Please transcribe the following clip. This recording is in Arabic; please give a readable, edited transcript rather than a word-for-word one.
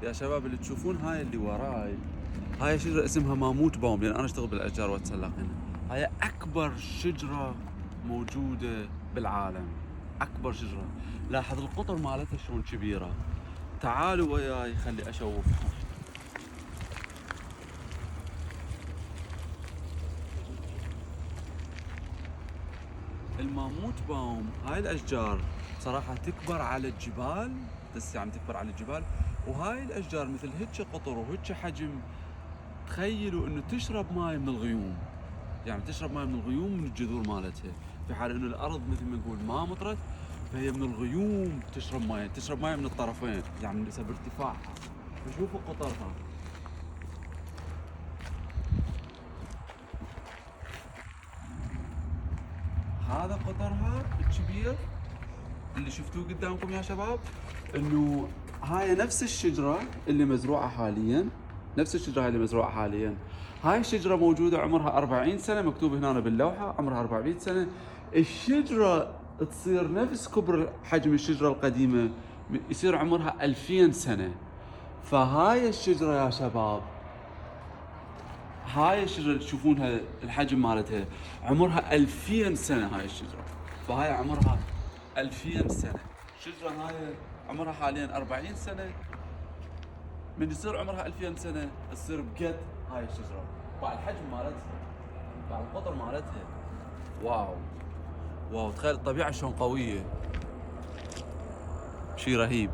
يا شباب اللي تشوفون هاي اللي وراي، هاي شجرة اسمها ماموت باوم، لأن أنا أشتغل بالأشجار وأتسلق هنا. هاي أكبر شجرة موجودة بالعالم، أكبر شجرة. لاحظ القطر مالتها شلون كبيرة. تعالوا وياي خلي أشوفكم. الماموت باوم هاي الأشجار بصراحة تكبر على الجبال، بس يعني تكبر على الجبال، وهاي الأشجار مثل هيك قطر وهيك حجم. تخيلوا انه تشرب ماي من الغيوم، يعني تشرب ماي من الغيوم من الجذور مالتها، في حال انه الارض مثل ما نقول ما مطرت، فهي من الغيوم تشرب ماي من الطرفين، يعني بسبب ارتفاعها. فشوفوا قطرها. هذا قطرها الكبير اللي شفتوه قدامكم يا شباب، انه هاي نفس الشجرة اللي مزروعة حاليا، نفس الشجرة هاي اللي مزروعة حاليا. هاي الشجرة موجودة عمرها 40 سنة، مكتوب هنا باللوحة عمرها 400 سنة. الشجرة تصير نفس كبر حجم الشجرة القديمة، يصير عمرها 2000 سنة. فهاي الشجرة يا شباب، هاي الشجرة اللي تشوفونها الحجم مالتها عمرها 2000 سنة. هاي الشجرة، فهاي عمرها 2000 سنة. الشجرة هاي عمرها حاليا 40 سنة، من يصير عمرها 2000 سنة تصير بقد هاي الشجرة، مع الحجم مالتها، مع القطر مالتها. واو واو، تخيل الطبيعة شلون قوية، شي رهيب.